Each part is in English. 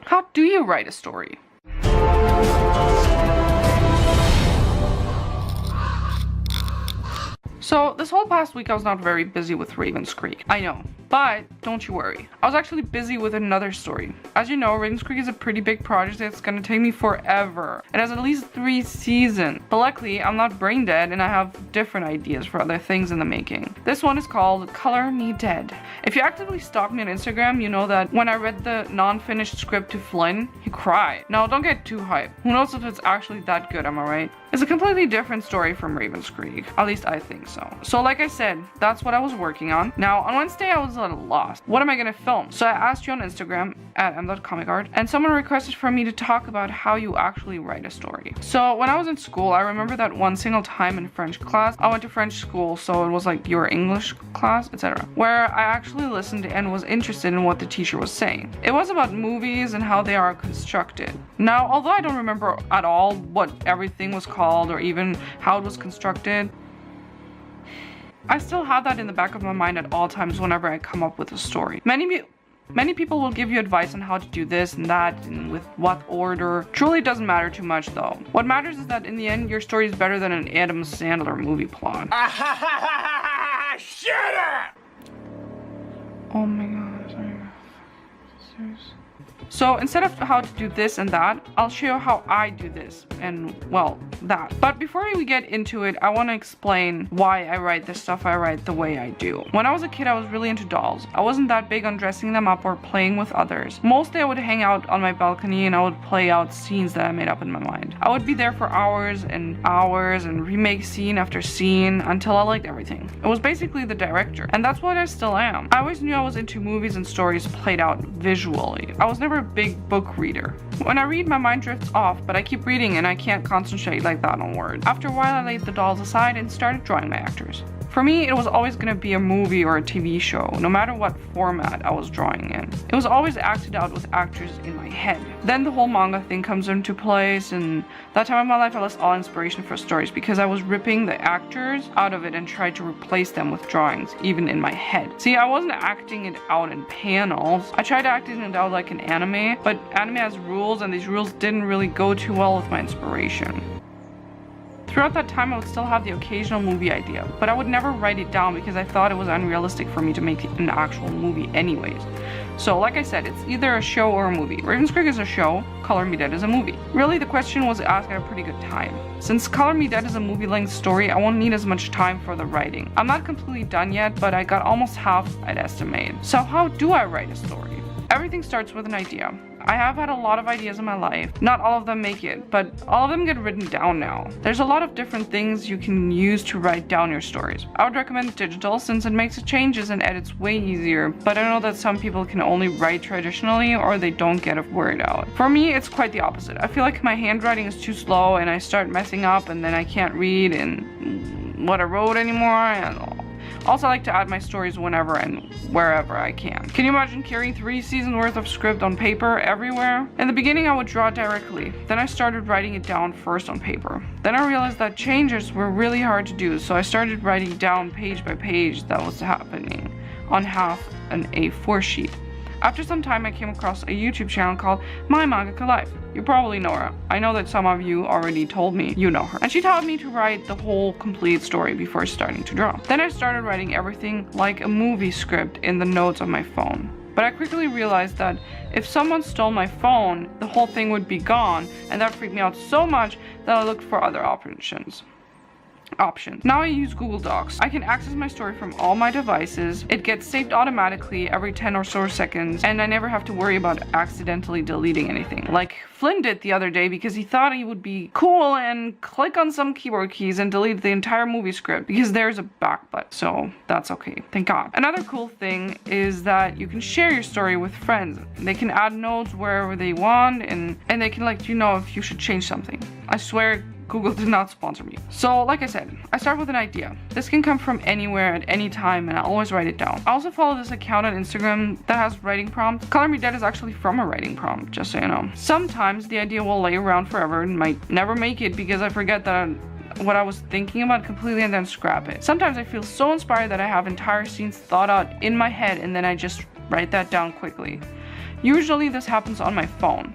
How do you write a story? So this whole past week I was not very busy with Raven's Creek. I know, but don't you worry. I was actually busy with another story. As you know, Raven's Creek is a pretty big project that's gonna take me forever. It has at least 3 seasons. But luckily, I'm not brain dead and I have different ideas for other things in the making. This one is called Color Me Dead. If you actively stalk me on Instagram, you know that when I read the non-finished script to Flynn, he cried. Now, don't get too hyped. Who knows if it's actually that good, am I right? It's a completely different story from Raven's Creek. At least I think so. So like I said, that's what I was working on. Now, on Wednesday, I was a little lost. What am I gonna film? So I asked you on Instagram at m.comicart, and someone requested for me to talk about how you actually write a story. So when I was in school, I remember that one single time in French class, I went to French school, so it was like your English class, etc., where I actually listened and was interested in what the teacher was saying. It was about movies and how they are constructed. Now, although I don't remember at all what everything was called or even how it was constructed, I still have that in the back of my mind at all times whenever I come up with a story. Many people will give you advice on how to do this and that and with what order. Truly doesn't matter too much though. What matters is that in the end, your story is better than an Adam Sandler movie plot. Shut up! Oh my god, sorry. Serious. So instead of how to do this and that, I'll show you how I do this and, well, that. But before we get into it, I want to explain why I write the stuff I write the way I do. When I was a kid, I was really into dolls. I wasn't that big on dressing them up or playing with others. Mostly I would hang out on my balcony and I would play out scenes that I made up in my mind. I would be there for hours and hours and remake scene after scene until I liked everything. It was basically the director, and that's what I still am. I always knew I was into movies and stories played out visually. I was never a big book reader. When I read, my mind drifts off, but I keep reading and I can't concentrate like that on words. After a while, I laid the dolls aside and started drawing my actors. For me, it was always gonna be a movie or a TV show, no matter what format I was drawing in. It was always acted out with actors in my head. Then the whole manga thing comes into place, and that time of my life I lost all inspiration for stories because I was ripping the actors out of it and tried to replace them with drawings, even in my head. See, I wasn't acting it out in panels. I tried acting it out like an anime, but anime has rules, and these rules didn't really go too well with my inspiration. Throughout that time, I would still have the occasional movie idea, but I would never write it down because I thought it was unrealistic for me to make an actual movie anyways. So like I said, it's either a show or a movie. Raven's Creek is a show, Color Me Dead is a movie. Really, the question was asked at a pretty good time. Since Color Me Dead is a movie-length story, I won't need as much time for the writing. I'm not completely done yet, but I got almost half, I'd estimate. So how do I write a story? Everything starts with an idea. I have had a lot of ideas in my life. Not all of them make it, but all of them get written down now. There's a lot of different things you can use to write down your stories. I would recommend digital since it makes the changes and edits way easier, but I know that some people can only write traditionally or they don't get a word out. For me, it's quite the opposite. I feel like my handwriting is too slow and I start messing up and then I can't read and what I wrote anymore and all. Also, I like to add my stories whenever and wherever I can. Can you imagine carrying 3 seasons worth of script on paper everywhere? In the beginning, I would draw directly. Then I started writing it down first on paper. Then I realized that changes were really hard to do, so I started writing down page by page that was happening on half an A4 sheet. After some time, I came across a YouTube channel called Manga, KALEB. You probably know her. I know that some of you already told me you know her. And she taught me to write the whole complete story before starting to draw. Then I started writing everything like a movie script in the notes of my phone. But I quickly realized that if someone stole my phone, the whole thing would be gone, and that freaked me out so much that I looked for other options. Now I use Google Docs. I can access my story from all my devices. It gets saved automatically every 10 or so seconds, and I never have to worry about accidentally deleting anything. Like Flynn did the other day because he thought he would be cool and click on some keyboard keys and delete the entire movie script because there's a back button. So that's okay, thank God. Another cool thing is that you can share your story with friends. They can add notes wherever they want and they can let you know if you should change something. I swear Google did not sponsor me. So like I said, I start with an idea. This can come from anywhere at any time and I always write it down. I also follow this account on Instagram that has writing prompts. Color Me Dead is actually from a writing prompt, just so you know. Sometimes the idea will lay around forever and might never make it because I forget that what I was thinking about completely and then scrap it. Sometimes I feel so inspired that I have entire scenes thought out in my head and then I just write that down quickly. Usually this happens on my phone.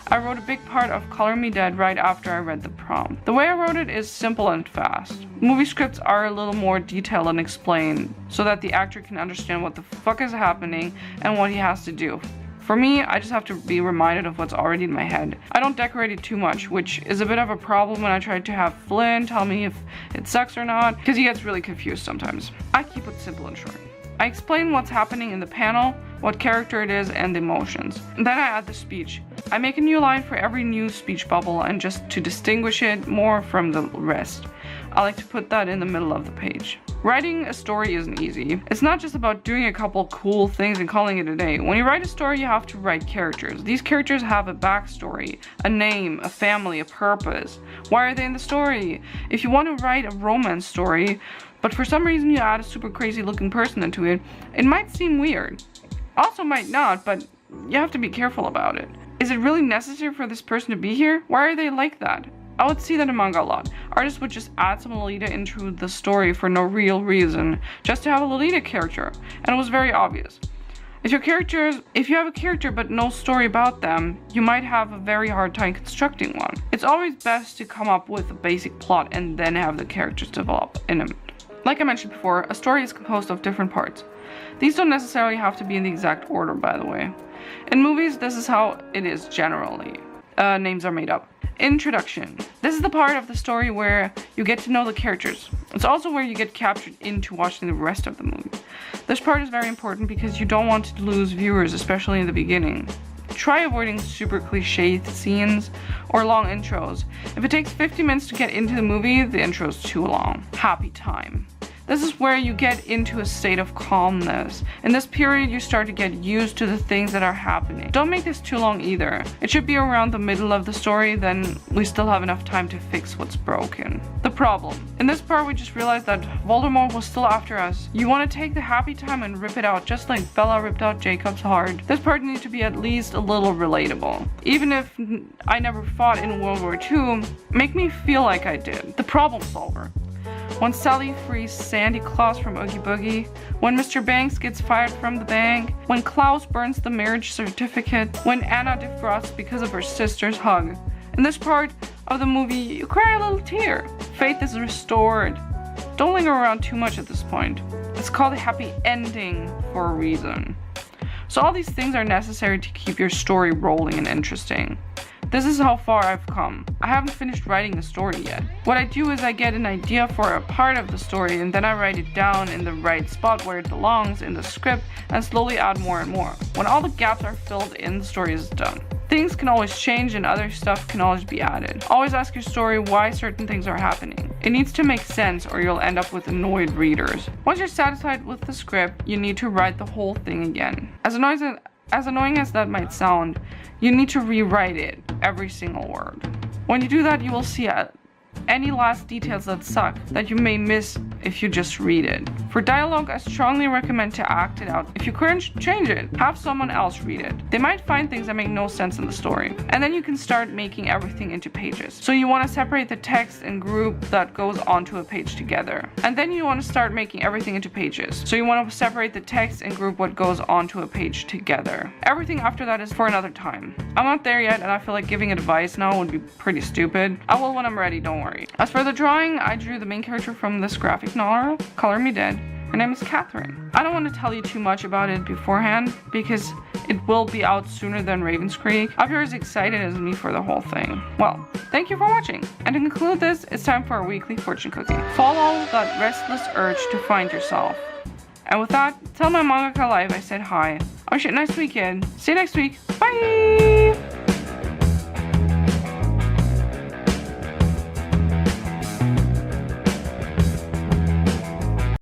I wrote a big part of Color Me Dead right after I read the prompt. The way I wrote it is simple and fast. Movie scripts are a little more detailed and explained so that the actor can understand what the fuck is happening and what he has to do. For me, I just have to be reminded of what's already in my head. I don't decorate it too much, which is a bit of a problem when I try to have Flynn tell me if it sucks or not, because he gets really confused sometimes. I keep it simple and short. I explain what's happening in the panel, what character it is, and the emotions. And then I add the speech. I make a new line for every new speech bubble, and just to distinguish it more from the rest, I like to put that in the middle of the page. Writing a story isn't easy. It's not just about doing a couple cool things and calling it a day. When you write a story, you have to write characters. These characters have a backstory, a name, a family, a purpose. Why are they in the story? If you want to write a romance story, but for some reason you add a super crazy looking person into it, it might seem weird. Also might not, but you have to be careful about it. Is it really necessary for this person to be here? Why are they like that? I would see that in manga a lot. Artists would just add some Lolita into the story for no real reason, just to have a Lolita character, and it was very obvious. If you have a character but no story about them, you might have a very hard time constructing one. It's always best to come up with a basic plot and then have the characters develop in it. Like I mentioned before, a story is composed of different parts. These don't necessarily have to be in the exact order, by the way. In movies, this is how it is generally. Names are made up. Introduction. This is the part of the story where you get to know the characters. It's also where you get captured into watching the rest of the movie. This part is very important because you don't want to lose viewers, especially in the beginning. Try avoiding super cliched scenes or long intros. If it takes 50 minutes to get into the movie, the intro is too long. Happy time. This is where you get into a state of calmness. In this period, you start to get used to the things that are happening. Don't make this too long either. It should be around the middle of the story, then we still have enough time to fix what's broken. The problem. In this part, we just realized that Voldemort was still after us. You want to take the happy time and rip it out, just like Bella ripped out Jacob's heart. This part needs to be at least a little relatable. Even if I never fought in World War II, make me feel like I did. The problem solver. When Sally frees Sandy Claus from Oogie Boogie, when Mr. Banks gets fired from the bank, when Klaus burns the marriage certificate, when Anna defrosts because of her sister's hug. In this part of the movie, you cry a little tear. Faith is restored. Don't linger around too much at this point. It's called a happy ending for a reason. So all these things are necessary to keep your story rolling and interesting. This is how far I've come. I haven't finished writing the story yet. What I do is I get an idea for a part of the story and then I write it down in the right spot where it belongs in the script and slowly add more and more. When all the gaps are filled in, the story is done. Things can always change and other stuff can always be added. Always ask your story why certain things are happening. It needs to make sense or you'll end up with annoyed readers. Once you're satisfied with the script, you need to write the whole thing again. As annoying as that might sound, you need to rewrite it, every single word. When you do that, you will see any last details that suck that you may miss if you just read it. For dialogue, I strongly recommend to act it out. If you cringe, change it. Have someone else read it. They might find things that make no sense in the story. And then you can start making everything into pages. So you want to separate the text and group that goes onto a page together. And then you want to start making everything into pages. So you want to separate the text and group what goes onto a page together. Everything after that is for another time. I'm not there yet and I feel like giving advice now would be pretty stupid. I will when I'm ready, don't worry. As for the drawing, I drew the main character from this graphic novel, Color Me Dead. Her name is Catherine. I don't want to tell you too much about it beforehand because it will be out sooner than Raven's Creek. I hope you're as excited as me for the whole thing. Well, thank you for watching. And to conclude this, it's time for a weekly fortune cookie. Follow that restless urge to find yourself. And with that, tell my manga KALEB I said hi. I wish you a nice weekend. See you next week. Bye!